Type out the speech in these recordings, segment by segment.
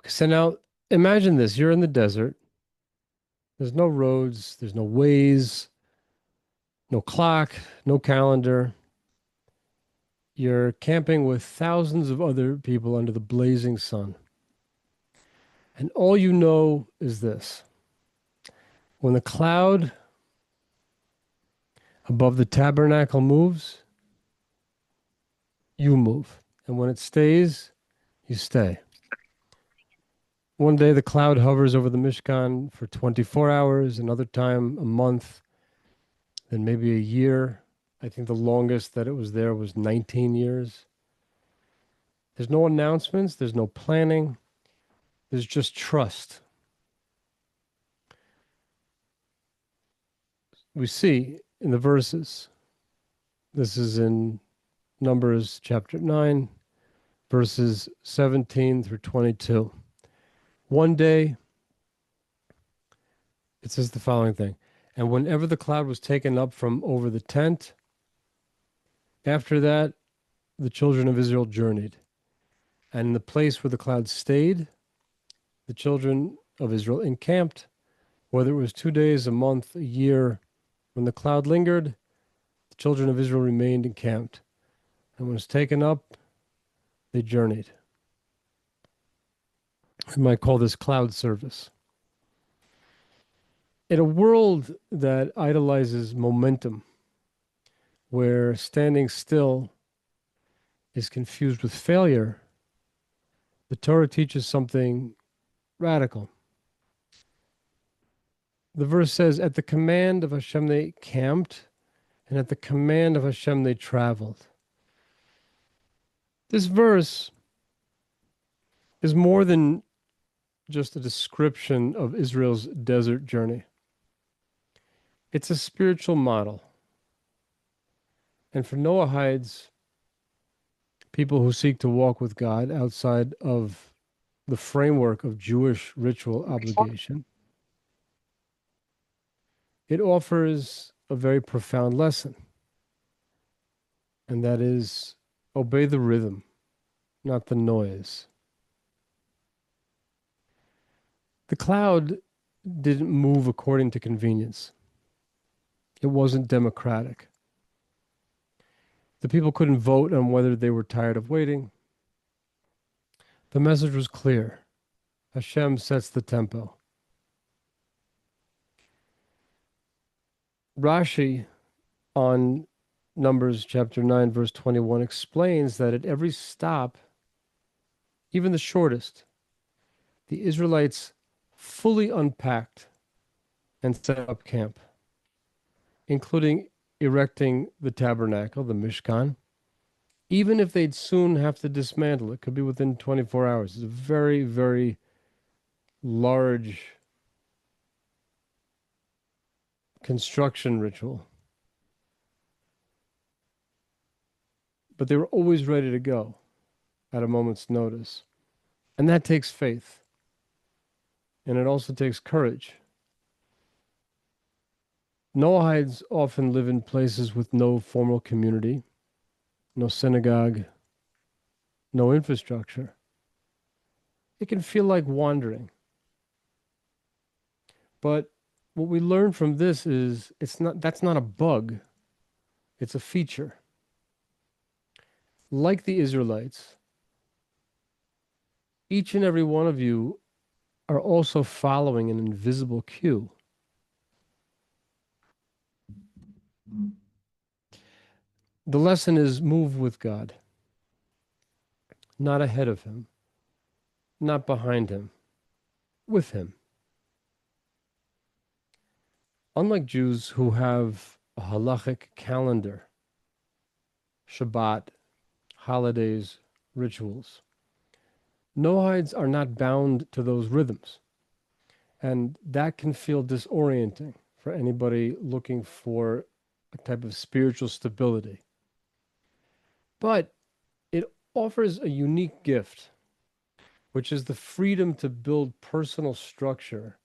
So now imagine this. You're in the desert. There's no roads, there's no ways, no clock, no calendar. You're camping with thousands of other people under the blazing sun. And all you know is this. When the cloud above the tabernacle moves, you move. And when it stays, you stay. One day the cloud hovers over the Mishkan for 24 hours, another time a month, then maybe a year. I think the longest that it was there was 19 years. There's no announcements, there's no planning, there's just trust. We see in the verses, this is in Numbers chapter 9, verses 17 through 22. One day, it says the following thing, and whenever the cloud was taken up from over the tent, after that, the children of Israel journeyed. And in the place where the cloud stayed, the children of Israel encamped, whether it was 2 days, a month, a year. When the cloud lingered, the children of Israel remained encamped. And when it was taken up, they journeyed. We might call this cloud service. In a world that idolizes momentum, where standing still is confused with failure, the Torah teaches something radical. The verse says, at the command of Hashem they camped, and at the command of Hashem they traveled. This verse is more than just a description of Israel's desert journey. It's a spiritual model. And for Noahides, people who seek to walk with God outside of the framework of Jewish ritual obligation, it offers a very profound lesson. And that is, obey the rhythm, not the noise. The cloud didn't move according to convenience. It wasn't democratic. The people couldn't vote on whether they were tired of waiting. The message was clear. Hashem sets the tempo. Rashi on Numbers chapter 9, verse 21 explains that at every stop, even the shortest, the Israelites fully unpacked and set up camp, including erecting the tabernacle, the Mishkan, even if they'd soon have to dismantle it. Could be within 24 hours. It's a very, very large construction ritual. But they were always ready to go at a moment's notice. And that takes faith. And it also takes courage. Noahides often live in places with no formal community, no synagogue, no infrastructure. It can feel like wandering. But what we learn from this is that's not a bug. It's a feature. Like the Israelites, each and every one of you are also following an invisible cue. The lesson is move with God, not ahead of him, not behind him, with him. Unlike Jews who have a halachic calendar, Shabbat, holidays, rituals, Noahides are not bound to those rhythms. And that can feel disorienting for anybody looking for a type of spiritual stability. But it offers a unique gift, which is the freedom to build personal structure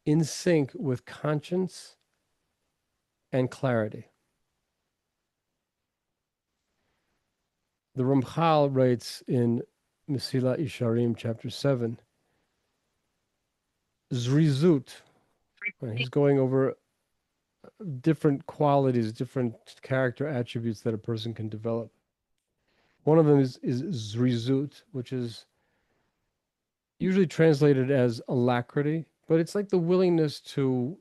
in sync with conscience and clarity. The Ramchal writes in Mesilat Yesharim, chapter 7, Zrizut, and he's going over different qualities, different character attributes that a person can develop. One of them is Zrizut, which is usually translated as alacrity, but it's like the willingness to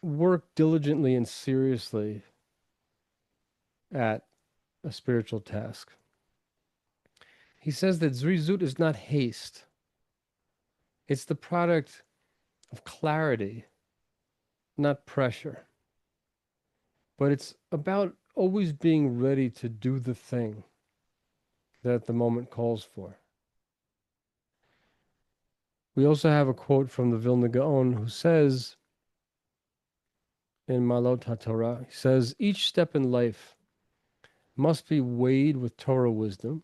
work diligently and seriously at a spiritual task. He says that Zrizut is not haste. It's the product of clarity, not pressure. But it's about always being ready to do the thing that the moment calls for. We also have a quote from the Vilna Gaon who says in Malot HaTorah, he says, each step in life must be weighed with Torah wisdom,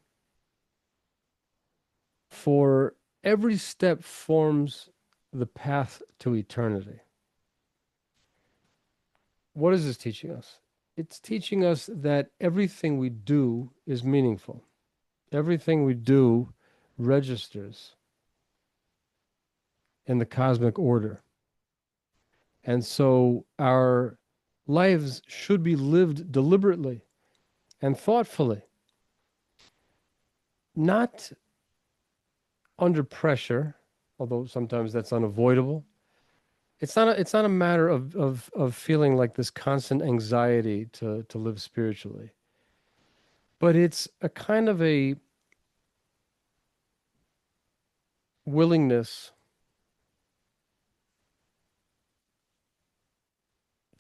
for every step forms the path to eternity. What is this teaching us? It's teaching us that everything we do is meaningful. Everything we do registers in the cosmic order. And so our lives should be lived deliberately and thoughtfully, not under pressure, although sometimes that's unavoidable. It's not a matter of feeling like this constant anxiety to live spiritually. But it's a kind of a willingness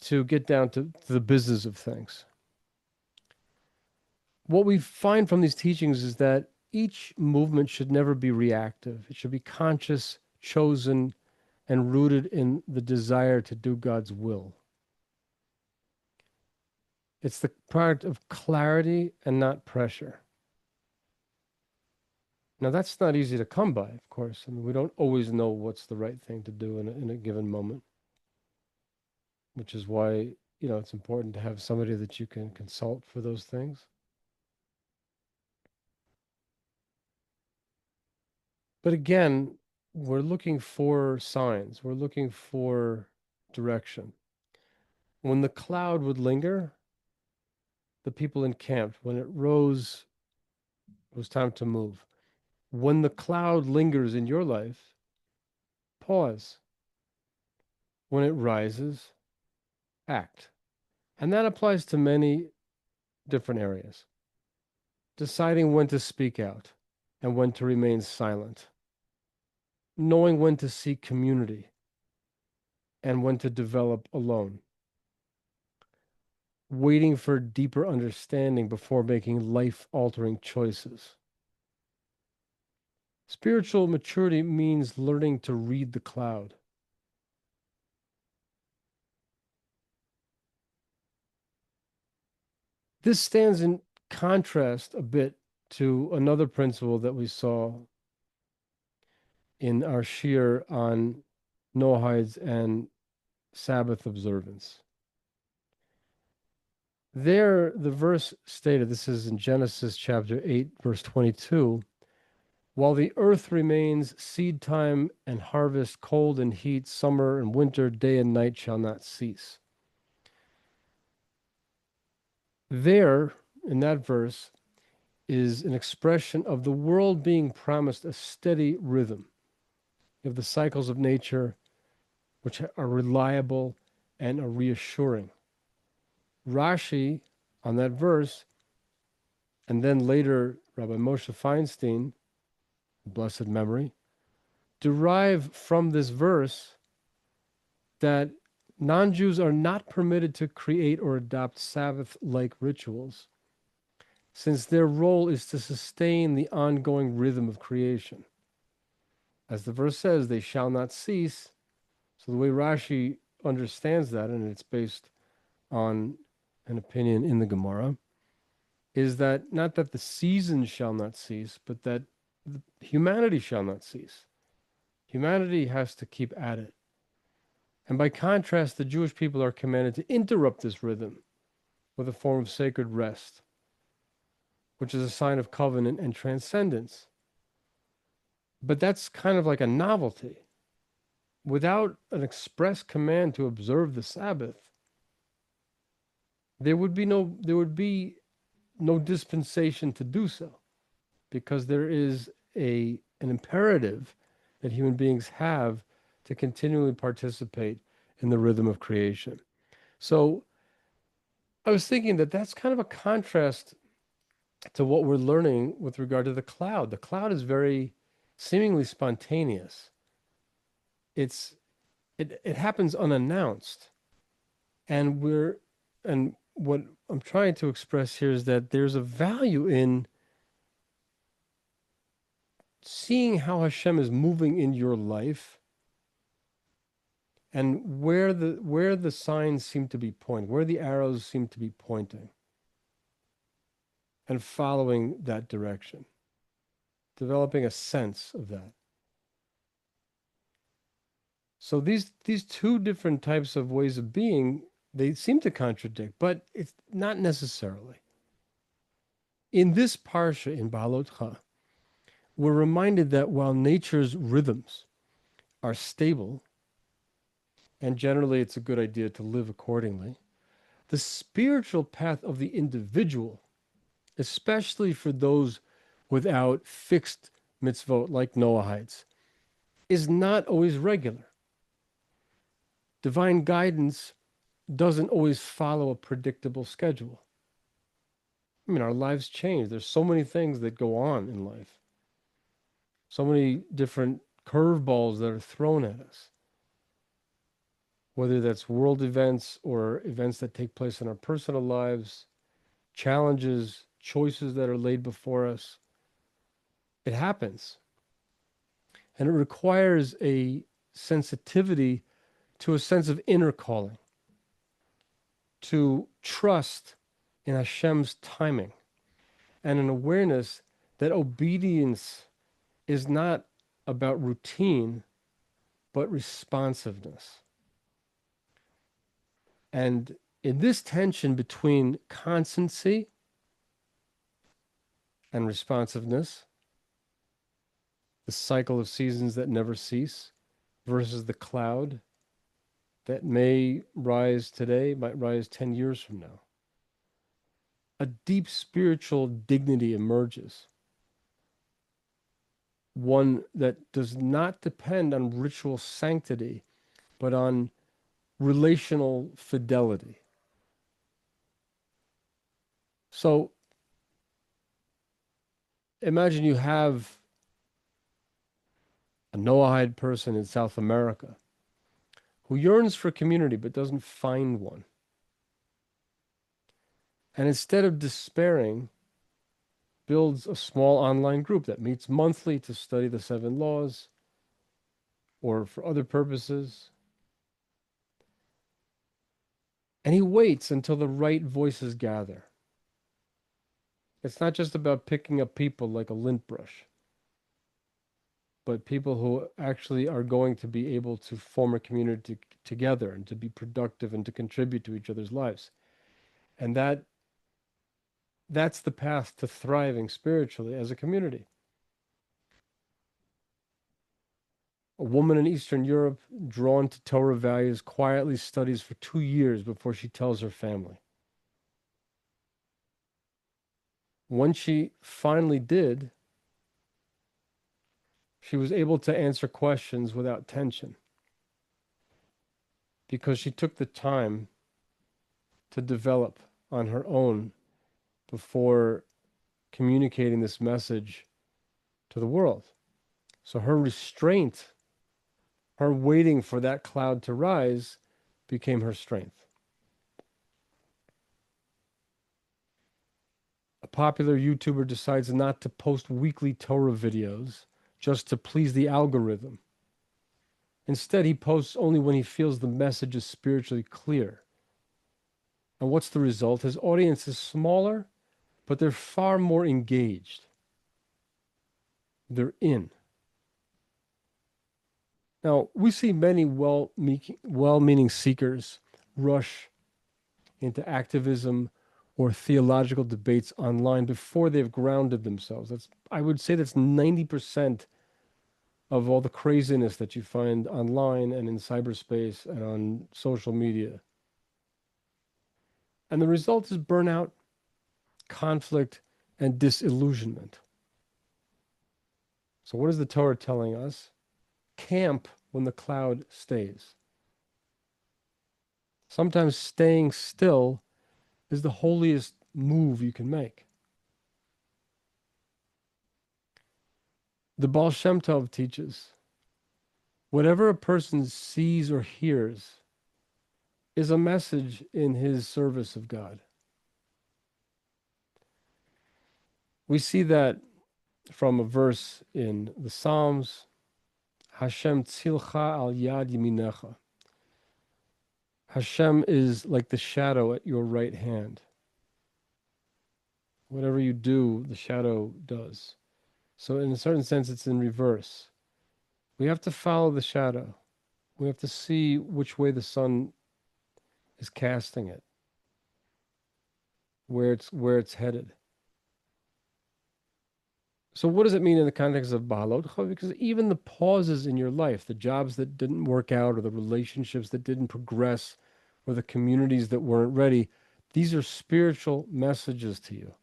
to get down to the business of things. What we find from these teachings is that each movement should never be reactive. It should be conscious, chosen, and rooted in the desire to do God's will. It's the product of clarity and not pressure. Now, that's not easy to come by, of course. I mean, we don't always know what's the right thing to do in a given moment, which is why, it's important to have somebody that you can consult for those things. But again, we're looking for signs. We're looking for direction. When the cloud would linger, the people encamped. When it rose, it was time to move. When the cloud lingers in your life, pause. When it rises, act. And that applies to many different areas. Deciding when to speak out and when to remain silent. Knowing when to seek community and when to develop alone. Waiting for deeper understanding before making life-altering choices. Spiritual maturity means learning to read the cloud. This stands in contrast a bit to another principle that we saw in our shir on Noahides and Sabbath observance. There, the verse stated, this is in Genesis chapter 8, verse 22, while the earth remains, seed time and harvest, cold and heat, summer and winter, day and night shall not cease. There, in that verse, is an expression of the world being promised a steady rhythm. You have the cycles of nature, which are reliable and are reassuring. Rashi, on that verse, and then later Rabbi Moshe Feinstein, blessed memory, derive from this verse that non-Jews are not permitted to create or adopt Sabbath-like rituals, since their role is to sustain the ongoing rhythm of creation. As the verse says, they shall not cease. So the way Rashi understands that, and it's based on an opinion in the Gemara, is that not that the seasons shall not cease, but that humanity shall not cease. Humanity has to keep at it. And by contrast, the Jewish people are commanded to interrupt this rhythm with a form of sacred rest, which is a sign of covenant and transcendence. But that's kind of like a novelty. Without an express command to observe the Sabbath, there would be no dispensation to do so, because there is an imperative that human beings have to continually participate in the rhythm of creation. So I was thinking that that's kind of a contrast to what we're learning with regard to the cloud. The cloud is very seemingly spontaneous. It happens unannounced. And what I'm trying to express here is that there's a value in seeing how Hashem is moving in your life, and where the signs seem to be pointing, where the arrows seem to be pointing, and following that direction, developing a sense of that. So these two different types of ways of being, they seem to contradict, but it's not necessarily. In this parsha in Beha'Alotecha, we're reminded that while nature's rhythms are stable, and generally it's a good idea to live accordingly, the spiritual path of the individual, especially for those without fixed mitzvot like Noahites, is not always regular. Divine guidance doesn't always follow a predictable schedule. I mean, our lives change. There's so many things that go on in life, so many different curveballs that are thrown at us, whether that's world events or events that take place in our personal lives, challenges, choices that are laid before us. It happens. And it requires a sensitivity to a sense of inner calling, to trust in Hashem's timing, and an awareness that obedience is not about routine, but responsiveness. And in this tension between constancy and responsiveness, the cycle of seasons that never cease versus the cloud that may rise today, might rise 10 years from now, a deep spiritual dignity emerges. One that does not depend on ritual sanctity, but on relational fidelity. So imagine you have a Noahide person in South America who yearns for community but doesn't find one. And instead of despairing, builds a small online group that meets monthly to study the 7 laws or for other purposes. And he waits until the right voices gather. It's not just about picking up people like a lint brush, but people who actually are going to be able to form a community together and to be productive and to contribute to each other's lives. And that's the path to thriving spiritually as a community. A woman in Eastern Europe, drawn to Torah values, quietly studies for 2 years before she tells her family. When she finally did, she was able to answer questions without tension because she took the time to develop on her own before communicating this message to the world. So her restraint, her waiting for that cloud to rise, became her strength. A popular YouTuber decides not to post weekly Torah videos just to please the algorithm. Instead, he posts only when he feels the message is spiritually clear. And what's the result? His audience is smaller, but they're far more engaged. They're in. Now, we see many well-meaning seekers rush into activism or theological debates online before they've grounded themselves. I would say that's 90% of all the craziness that you find online and in cyberspace and on social media. And the result is burnout, conflict, and disillusionment. So, what is the Torah telling us? Camp when the cloud stays. Sometimes staying still is the holiest move you can make. The Baal Shem Tov teaches, whatever a person sees or hears is a message in his service of God. We see that from a verse in the Psalms, Hashem tzilcha al yad yaminecha. Hashem is like the shadow at your right hand. Whatever you do, the shadow does. So in a certain sense, it's in reverse. We have to follow the shadow. We have to see which way the sun is casting it, where it's headed. So what does it mean in the context of Beha'Alotecha? Because even the pauses in your life, the jobs that didn't work out or the relationships that didn't progress or the communities that weren't ready, these are spiritual messages to you.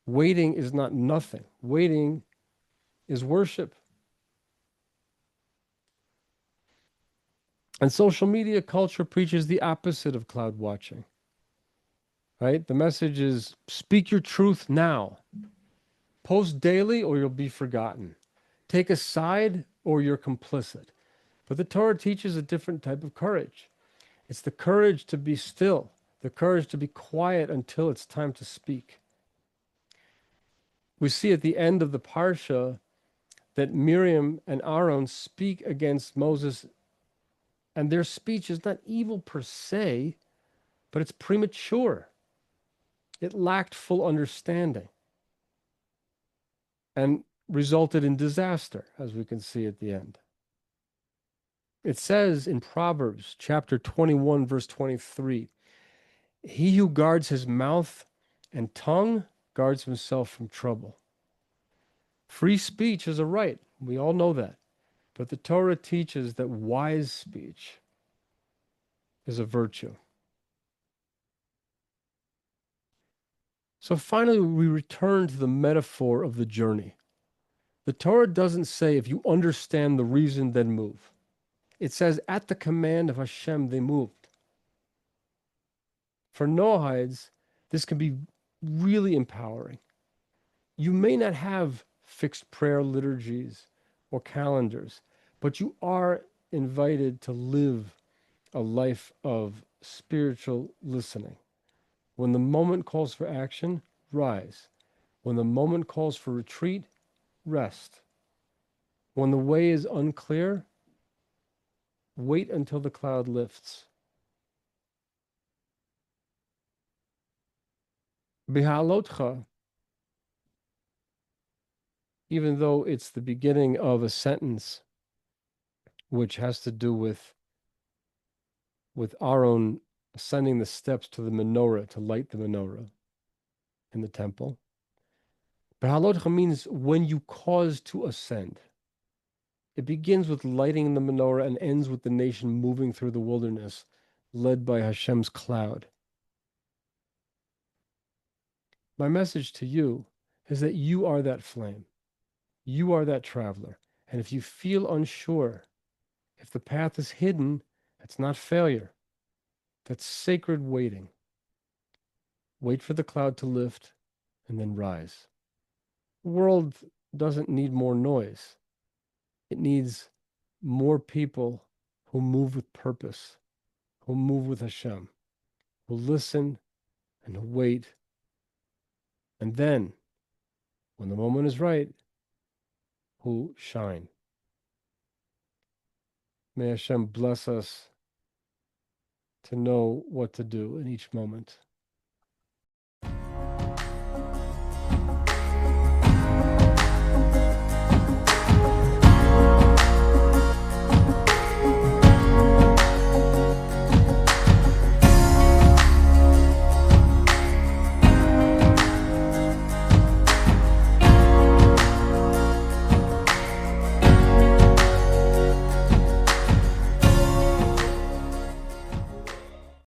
Waiting is not nothing. Waiting is worship. And social media culture preaches the opposite of cloud watching. Right? The message is speak your truth now. Post daily or you'll be forgotten. Take a side or you're complicit. But the Torah teaches a different type of courage. It's the courage to be still, the courage to be quiet until it's time to speak. We see at the end of the Parsha that Miriam and Aaron speak against Moses, and their speech is not evil per se, but it's premature. It lacked full understanding and resulted in disaster, as we can see at the end. It says in Proverbs chapter 21, verse 23, he who guards his mouth and tongue guards himself from trouble. Free speech is a right. We all know that. But the Torah teaches that wise speech is a virtue. So finally, we return to the metaphor of the journey. The Torah doesn't say if you understand the reason, then move. It says at the command of Hashem, they moved. For Noahides, this can be really empowering. You may not have fixed prayer liturgies or calendars, but you are invited to live a life of spiritual listening. When the moment calls for action, rise. When the moment calls for retreat, rest. When the way is unclear, wait until the cloud lifts. Beha'Alotecha, even though it's the beginning of a sentence which has to do with Aaron ascending the steps to the menorah, to light the menorah in the temple. Beha'Alotecha means when you cause to ascend. It begins with lighting the menorah and ends with the nation moving through the wilderness, led by Hashem's cloud. My message to you is that you are that flame. You are that traveler. And if you feel unsure, if the path is hidden, that's not failure. That's sacred waiting. Wait for the cloud to lift and then rise. The world doesn't need more noise. It needs more people who move with purpose, who move with Hashem, who listen and who wait. And then, when the moment is right, who shine. May Hashem bless us to know what to do in each moment.